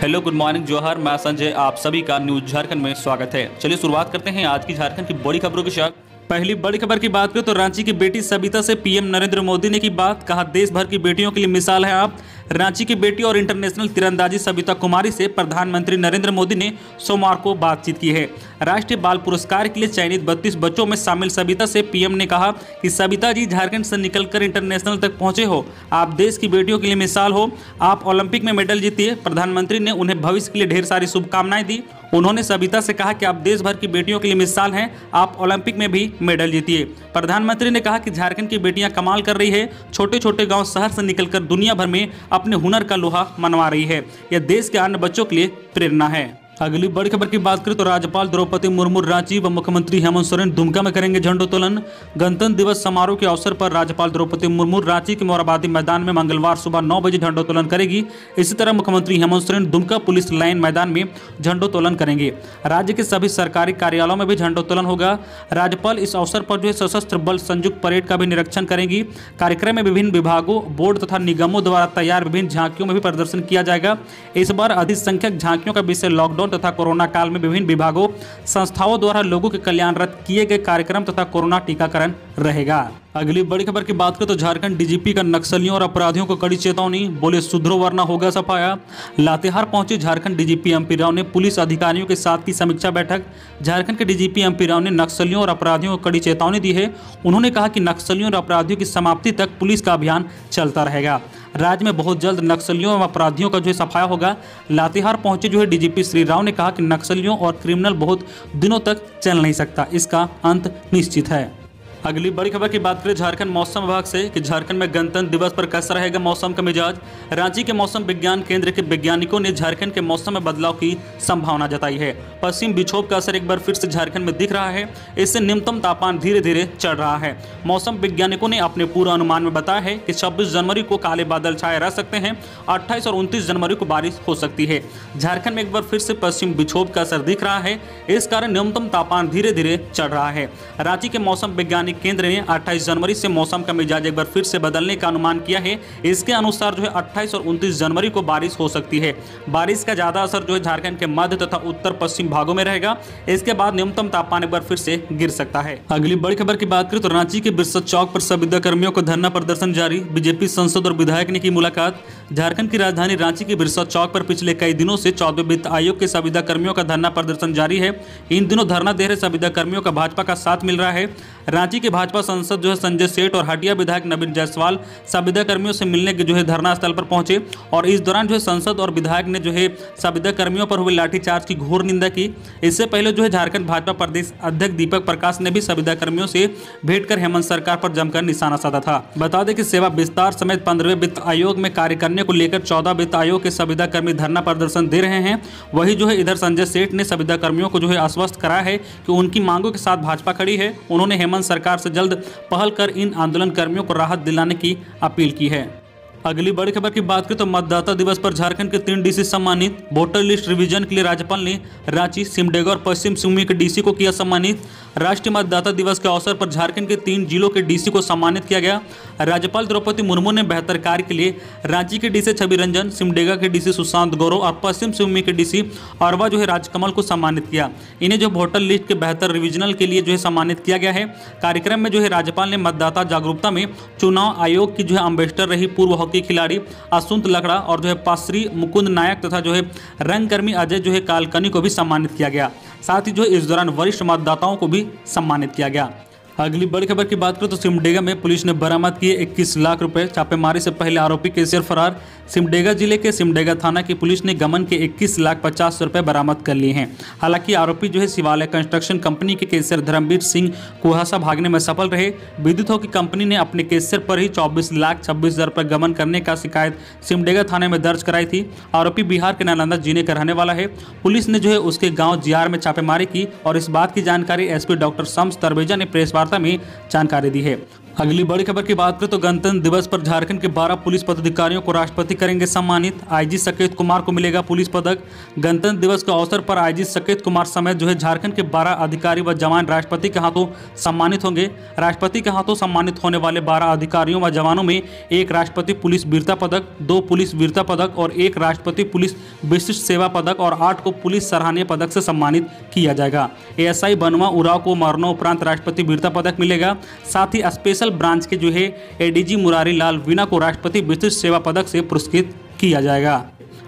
Hello, good morning, जोहर। मैं संजय, आप सभी का न्यूज झारखंड में स्वागत है। चलिए शुरुआत करते हैं आज की झारखंड की बड़ी खबरों के साथ। पहली बड़ी खबर की बात करें तो रांची की बेटी सबिता से पीएम नरेंद्र मोदी ने की बात। कहा, देश भर की बेटियों के लिए मिसाल है आप। रांची की बेटी और इंटरनेशनल तीरंदाजी सबिता कुमारी से प्रधानमंत्री नरेंद्र मोदी ने सोमवार को बातचीत की है। राष्ट्रीय बाल पुरस्कार के लिए चयनित 32 बच्चों में शामिल सबिता से पीएम ने कहा कि सबिता जी, झारखंड से निकलकर इंटरनेशनल तक पहुंचे हो। आप देश की बेटियों के लिए मिसाल हो। आप ओलंपिक में मेडल जीतिए। प्रधानमंत्री ने उन्हें भविष्य के लिए ढेर सारी शुभकामनाएं दी। उन्होंने सबिता से कहा कि आप देश भर की बेटियों के लिए मिसाल हैं। आप ओलंपिक में भी मेडल जीतिए। प्रधानमंत्री ने कहा कि झारखंड की बेटियां कमाल कर रही है। छोटे छोटे गांव शहर से निकलकर दुनिया भर में अपने हुनर का लोहा मनवा रही है। यह देश के अन्य बच्चों के लिए प्रेरणा है। अगली बड़ी खबर की बात करें तो राज्यपाल द्रौपदी मुर्मू रांची व मुख्यमंत्री हेमंत सोरेन दुमका में करेंगे झंडोत्तोलन। गणतंत्र दिवस समारोह के अवसर पर राज्यपाल द्रौपदी मुर्मू रांची के मोराबादी मैदान में मंगलवार सुबह 9 बजे झंडोत्तोलन करेगी। इसी तरह मुख्यमंत्री हेमंत सोरेन दुमका पुलिस लाइन मैदान में झंडोत्तोलन करेंगे। राज्य के सभी सरकारी कार्यालयों में भी झंडोत्तोलन होगा। राज्यपाल इस अवसर पर सशस्त्र बल संयुक्त परेड का भी निरीक्षण करेंगी। कार्यक्रम में विभिन्न विभागों, बोर्ड तथा निगमों द्वारा तैयार विभिन्न झांकियों में भी प्रदर्शन किया जाएगा। इस बार अधिक संख्यक झांकियों का विषय लॉकडाउन तथा कोरोना काल में विभिन्न विभागों, संस्थाओं द्वारा लोगों के कल्याणार्थ किए गए कार्यक्रम तथा कोरोना टीकाकरण रहेगा। अगली बड़ी खबर की बात करें तो झारखंड डीजीपी का नक्सलियों और अपराधियों को कड़ी चेतावनी। बोले, सुधरो वरना होगा सफाया। लातेहार पहुंचे झारखंड डीजीपी एमपी राव ने पुलिस अधिकारियों के साथ की समीक्षा बैठक। झारखंड के डीजीपी एमपी राव ने नक्सलियों और अपराधियों को कड़ी चेतावनी दी है। उन्होंने कहा कि नक्सलियों और अपराधियों की समाप्ति तक पुलिस का अभियान चलता रहेगा। राज्य में बहुत जल्द नक्सलियों एवं अपराधियों का सफाया होगा। लातेहार पहुंचे डीजीपी श्री राव ने कहा कि नक्सलियों और क्रिमिनल बहुत दिनों तक चल नहीं सकता, इसका अंत निश्चित है। अगली बड़ी खबर की बात करें झारखंड मौसम विभाग से कि झारखंड में गणतंत्र दिवस पर कैसा रहेगा मौसम का मिजाज। रांची के मौसम विज्ञान केंद्र के वैज्ञानिकों ने झारखंड के मौसम में बदलाव की संभावना जताई है। पश्चिम विक्षोभ का असर एक बार फिर से झारखंड में दिख रहा है। इससे न्यूनतम तापमान धीरे धीरे चढ़ रहा है। मौसम वैज्ञानिकों ने अपने पूर्वानुमान में बताया है कि 26 जनवरी को काले बादल छाए रह सकते हैं। 28 और 29 जनवरी को बारिश हो सकती है। झारखंड में एक बार फिर से पश्चिम विक्षोभ का असर दिख रहा है। इस कारण न्यूनतम तापमान धीरे धीरे चढ़ रहा है। रांची के मौसम वैज्ञानिक केंद्र ने 28 जनवरी से मौसम का मिजाज एक बार फिर से बदलने का अनुमान किया है। इसके अनुसार 28 और 29 जनवरी को बारिश हो सकती है। बारिश का ज्यादा असर झारखंड के मध्य तथा उत्तर पश्चिम भागों में रहेगा। इसके बाद न्यूनतम तापमान एक बार फिर से गिर सकता है। अगली बड़ी खबर की बात करें तो रांची के बिरसा चौक पर संविदा कर्मियों का धरना प्रदर्शन जारी। बीजेपी सांसद और विधायक ने की मुलाकात। झारखंड की राजधानी रांची के बिरसा चौक पर पिछले कई दिनों से 14वें वित्त आयोग के संविदा कर्मियों का धरना प्रदर्शन जारी है। इन दिनों धरना दे रहे संविदा कर्मियों का भाजपा का साथ मिल रहा है। रांची के भाजपा सांसद संजय सेठ और हटिया विधायक नवीन जायसवाल संविदा कर्मियों से मिलने के धरना स्थल पर पहुंचे और इस दौरान सांसद और विधायक ने संविदा कर्मियों पर हुए लाठीचार्ज की घोर निंदा की। इससे पहले झारखंड भाजपा प्रदेश अध्यक्ष दीपक प्रकाश ने भी संविदा कर्मियों से भेंट कर हेमंत सरकार पर जमकर निशाना साधा था। बता दें कि सेवा विस्तार समेत 15वें वित्त आयोग में कार्य करने को लेकर 14 वित्त आयोग के संविदा कर्मी धरना प्रदर्शन दे रहे हैं। वही इधर संजय सेठ ने संविदा कर्मियों को आश्वस्त कराया है कि उनकी मांगों के साथ भाजपा खड़ी है। उन्होंने हेमंत सरकार से जल्द पहल कर इन आंदोलन कर्मियों को राहत दिलाने की अपील की है। अगली बड़ी खबर की बात करें तो मतदाता दिवस पर झारखंड के 3 डीसी सम्मानित। वोटर लिस्ट रिवीजन के लिए राज्यपाल ने रांची, सिमडेगा और पश्चिम सिंहभूम के डीसी को किया सम्मानित। राष्ट्रीय मतदाता दिवस के अवसर पर झारखंड के 3 जिलों के डीसी को सम्मानित किया गया। राज्यपाल द्रौपदी मुर्मू ने बेहतर कार्य के लिए रांची के डीसी छवि रंजन, सिमडेगा के डीसी सुशांत गौरव और पश्चिम सिंहभूम के डीसी अरवा राजकमल को सम्मानित किया। इन्हें वोटर लिस्ट के बेहतर रिविजनल के लिए सम्मानित किया गया है। कार्यक्रम में राज्यपाल ने मतदाता जागरूकता में चुनाव आयोग की एम्बेसडर रही पूर्व हॉकी खिलाड़ी असुंत लकड़ा और पासरी मुकुंद नायक तथा रंगकर्मी अजय कालकनी को भी सम्मानित किया गया। साथ ही इस दौरान वरिष्ठ मतदाताओं को भी सम्मानित किया गया। अगली बड़ी खबर की बात करें तो सिमडेगा में पुलिस ने बरामद किए 21 लाख रुपए। छापेमारी से पहले आरोपी कैशियर फरार। सिमडेगा जिले के सिमडेगा थाना की पुलिस ने गमन के 21,50,000 रुपए बरामद कर लिए हैं। हालांकि आरोपी शिवालय कंस्ट्रक्शन कंपनी के कैशियर धर्मवीर सिंह कुहासा भागने में सफल रहे। विदित हो कि कंपनी ने अपने कैशियर पर ही 24,26,000 रुपए गमन करने का शिकायत सिमडेगा थाने में दर्ज कराई थी। आरोपी बिहार के नालंदा जिले का रहने वाला है। पुलिस ने उसके गाँव जियार में छापेमारी की और इस बात की जानकारी एसपी डॉक्टर शम्स तरबेजा ने प्रेस वार्ता में जानकारी दी है। अगली बड़ी खबर की बात करें तो गणतंत्र दिवस पर झारखंड के 12 पुलिस पदाधिकारियों को राष्ट्रपति करेंगे सम्मानित। आईजी साकेत कुमार को मिलेगा पुलिस पदक। गणतंत्र दिवस के अवसर पर आईजी साकेत कुमार समेत झारखंड के 12 अधिकारी व जवान राष्ट्रपति के हाथों सम्मानित होंगे। राष्ट्रपति के हाथों सम्मानित होने वाले 12 अधिकारियों व जवानों में एक राष्ट्रपति पुलिस वीरता पदक, 2 पुलिस वीरता पदक और 1 राष्ट्रपति पुलिस विशिष्ट सेवा पदक और 8 को पुलिस सराहनीय पदक से सम्मानित किया जाएगा। एएसआई बनवा उरांव को मरणोपरांत राष्ट्रपति वीरता पदक मिलेगा। साथ ही स्पेशल ब्रांच के एडीजी मुरारी लाल वीणा को राष्ट्रपति विशिष्ट सेवा पदक से पुरस्कृत किया जाएगा।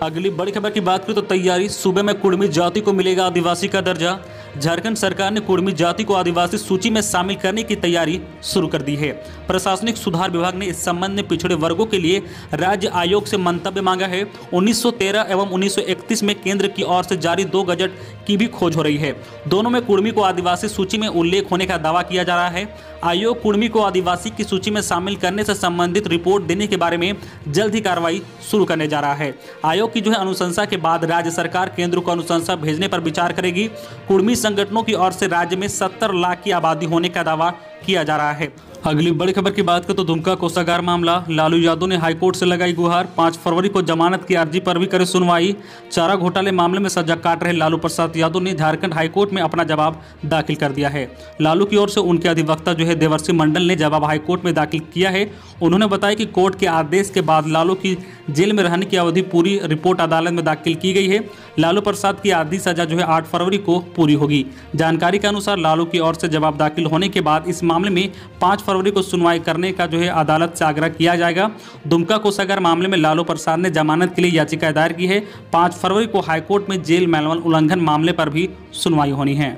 अगली बड़ी खबर की बात करें तो तैयारी, सूबे में कुड़मी जाति को मिलेगा आदिवासी का दर्जा। झारखंड सरकार ने कुड़मी जाति को आदिवासी सूची में शामिल करने की तैयारी शुरू कर दी है। प्रशासनिक सुधार विभाग ने इस संबंध में पिछड़े वर्गों के लिए राज्य आयोग से मंतव्य मांगा है। 1913 एवं 1931 में केंद्र की ओर से जारी 2 गजट की भी खोज हो रही है। दोनों में कुड़मी को आदिवासी सूची में उल्लेख होने का दावा किया जा रहा है। आयोग कुड़मी को आदिवासी की सूची में शामिल करने से संबंधित रिपोर्ट देने के बारे में जल्द ही कार्रवाई शुरू करने जा रहा है। आयोग की अनुशंसा के बाद राज्य सरकार केंद्र को अनुशंसा भेजने पर विचार करेगी। कुड़मी संगठनों की ओर से राज्य में 70 लाख की आबादी होने का दावा किया जा रहा है। अगली बड़ी खबर की बात करें तो दुमका कोषागार मामला, लालू यादव ने हाईकोर्ट से लगाई गुहार। 5 फरवरी को जमानत की अर्जी पर भी करे सुनवाई। चारा घोटाले मामले में सजा काट रहे लालू प्रसाद यादव ने झारखंड हाईकोर्ट में अपना जवाब दाखिल कर दिया है। लालू की ओर से उनके अधिवक्ता देवर्षि मंडल ने जवाब हाईकोर्ट में दाखिल किया है। उन्होंने बताया कि कोर्ट के आदेश के बाद लालू की जेल में रहने की अवधि पूरी रिपोर्ट अदालत में दाखिल की गई है। लालू प्रसाद की आधी सजा 8 फरवरी को पूरी होगी। जानकारी के अनुसार लालू की ओर से जवाब दाखिल होने के बाद इस मामले में 5 फरवरी को सुनवाई करने का अदालत से आग्रह किया जाएगा। दुमका कोषागार मामले में लालू प्रसाद ने जमानत के लिए याचिका दायर की है। 5 फरवरी को हाईकोर्ट में जेल मैनुअल उल्लंघन मामले पर भी सुनवाई होनी है।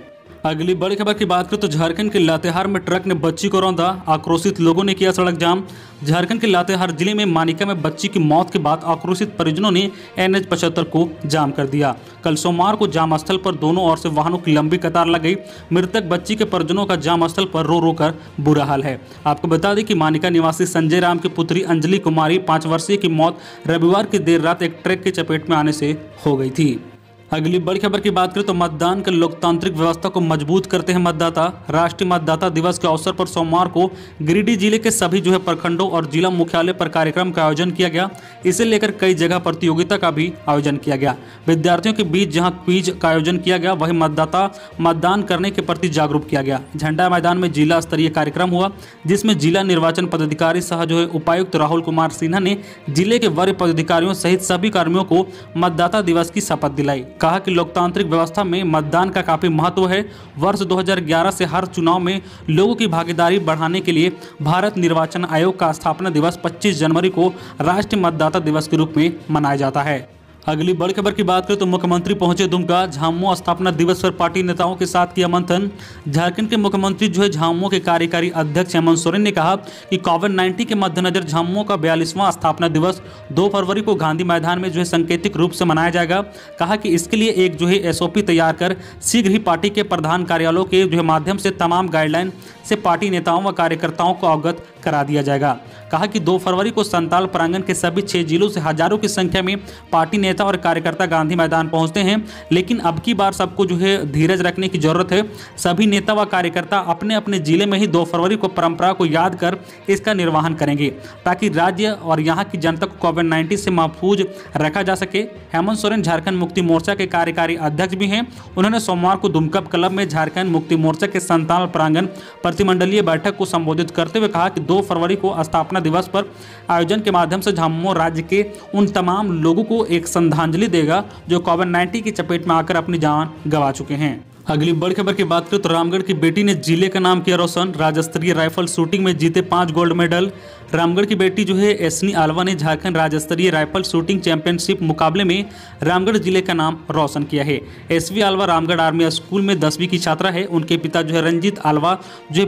अगली बड़ी खबर की बात करें तो झारखंड के लातेहार में ट्रक ने बच्ची को रौंदा, आक्रोशित लोगों ने किया सड़क जाम। झारखंड के लातेहार जिले में मानिका में बच्ची की मौत के बाद आक्रोशित परिजनों ने NH 75 को जाम कर दिया। कल सोमवार को जाम स्थल पर दोनों ओर से वाहनों की लंबी कतार लग गई। मृतक बच्ची के परिजनों का जाम स्थल पर रो रो कर बुरा हाल है। आपको बता दें कि मानिका निवासी संजय राम की पुत्री अंजलि कुमारी 5 वर्षीय की मौत रविवार की देर रात एक ट्रक की चपेट में आने से हो गई थी। अगली बड़ी खबर की बात करें तो मतदान कर लोकतांत्रिक व्यवस्था को मजबूत करते हैं मतदाता। राष्ट्रीय मतदाता दिवस के अवसर पर सोमवार को गिरिडीह जिले के सभी प्रखंडों और जिला मुख्यालय पर कार्यक्रम का आयोजन किया गया। इसे लेकर कई जगह प्रतियोगिता का भी आयोजन किया गया। विद्यार्थियों के बीच जहां क्विज का आयोजन किया गया, वहीं मतदाता मतदान करने के प्रति जागरूक किया गया। झंडा मैदान में जिला स्तरीय कार्यक्रम हुआ, जिसमें जिला निर्वाचन पदाधिकारी सह उपायुक्त राहुल कुमार सिन्हा ने जिले के वरीय पदाधिकारियों सहित सभी कर्मियों को मतदाता दिवस की शपथ दिलाई। कहा कि लोकतांत्रिक व्यवस्था में मतदान का काफी महत्व है। वर्ष 2011 से हर चुनाव में लोगों की भागीदारी बढ़ाने के लिए भारत निर्वाचन आयोग का स्थापना दिवस 25 जनवरी को राष्ट्रीय मतदाता दिवस के रूप में मनाया जाता है। अगली बड़ी खबर की बात करें तो मुख्यमंत्री पहुंचे दुमका, झामुमो स्थापना दिवस पर पार्टी नेताओं के साथ किया मंथन। झारखंड के मुख्यमंत्री झामुमो के कार्यकारी अध्यक्ष हेमंत सोरेन ने कहा कि कोविड-19 के मद्देनजर झामुमो का 42वां स्थापना दिवस 2 फरवरी को गांधी मैदान में सांकेतिक रूप से मनाया जाएगा। कहा कि इसके लिए एक SOP तैयार कर शीघ्र ही पार्टी के प्रधान कार्यालयों के माध्यम से तमाम गाइडलाइन से पार्टी नेताओं व कार्यकर्ताओं को अवगत करा दिया जाएगा। कहा कि 2 फरवरी को संताल प्रांगण के सभी 6 जिलों से हजारों की संख्या में पार्टी नेता और कार्यकर्ता गांधी मैदान पहुंचते हैं, लेकिन अब की बार सबको धीरज रखने की जरूरत है। सभी नेता व कार्यकर्ता अपने अपने जिले में ही 2 फरवरी को परंपरा को याद कर इसका निर्वहन करेंगे, ताकि राज्य और यहाँ की जनता को कोविड-19 से महफूज रखा जा सके। हेमंत सोरेन झारखंड मुक्ति मोर्चा के कार्यकारी अध्यक्ष भी हैं। उन्होंने सोमवार को दुमका क्लब में झारखंड मुक्ति मोर्चा के संताल प्रांगण प्रतिमंडलीय बैठक को संबोधित करते हुए कहा कि 2 फरवरी को स्थापना दिवस पर आयोजन के माध्यम से झामुमो राज्य के उन तमाम लोगों को एक श्रद्धांजलि देगा जो कोविड-19 की चपेट में आकर अपनी जान गंवा चुके हैं। अगली बड़ी खबर की बात करें तो रामगढ़ की बेटी ने जिले का नाम किया रोशन। राज्य स्तरीय राइफल शूटिंग में जीते 5 गोल्ड मेडल। रामगढ़ की बेटी एसनी आलवा ने झारखंड राज्य स्तरीय राइफल शूटिंग चैंपियनशिप मुकाबले में रामगढ़ जिले का नाम रोशन किया है। एसवी आलवा रामगढ़ आर्मी स्कूल में 10वीं की छात्रा है। उनके पिता रंजीत आलवा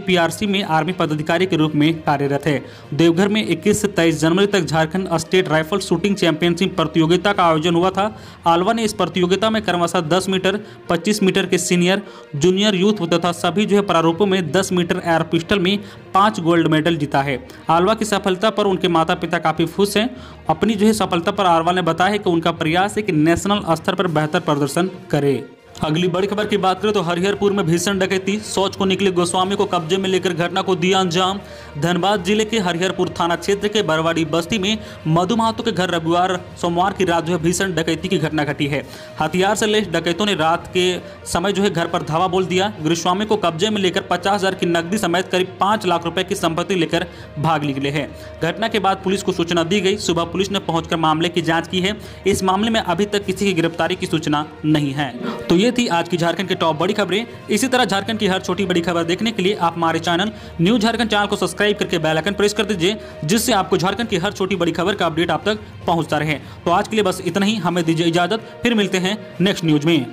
PRC में आर्मी पदाधिकारी के रूप में कार्यरत है। देवघर में 21 से 23 जनवरी तक Jharkhand state rifle shooting championship प्रतियोगिता का आयोजन हुआ था। आलवा ने इस प्रतियोगिता में क्रमशः 10 मीटर, 25 मीटर के सीनियर, जूनियर, यूथ तथा सभी प्रारूपों में 10 मीटर एयर पिस्टल में 5 गोल्ड मेडल जीता है। आलवा की सफलता पर उनके माता पिता काफी खुश हैं। अपनी सफलता पर आलवा ने बताया है कि उनका प्रयास है कि नेशनल स्तर पर बेहतर प्रदर्शन करे। अगली बड़ी खबर की बात करें तो हरिहरपुर में भीषण डकैती, शौच को निकले गोस्वामी को कब्जे में लेकर घटना को दिया अंजाम। धनबाद जिले के हरिहरपुर थाना क्षेत्र के बरवाड़ी बस्ती में मधु महतो के घर रविवार सोमवार की रात जो है भीषण डकैती की घटना घटी है। हथियार से लैस डकैतों ने रात के समय जो है घर पर धावा बोल दिया। गोस्वामी को कब्जे में लेकर 50,000 की नकदी समेत करीब 5 लाख रुपए की संपत्ति लेकर भाग निकले हैं। घटना के बाद पुलिस को सूचना दी गई। सुबह पुलिस ने पहुंचकर मामले की जाँच की है। इस मामले में अभी तक किसी की गिरफ्तारी की सूचना नहीं है। तो ये थी आज की झारखंड की टॉप बड़ी खबरें। इसी तरह झारखंड की हर छोटी बड़ी खबर देखने के लिए आप हमारे चैनल न्यूज़ झारखंड चैनल को सब्सक्राइब करके बेल आइकन प्रेस कर दीजिए, जिससे आपको झारखंड की हर छोटी बड़ी खबर का अपडेट आप तक पहुंचता रहे। तो आज के लिए बस इतना ही, हमें दीजिए इजाजत, फिर मिलते हैं नेक्स्ट न्यूज में।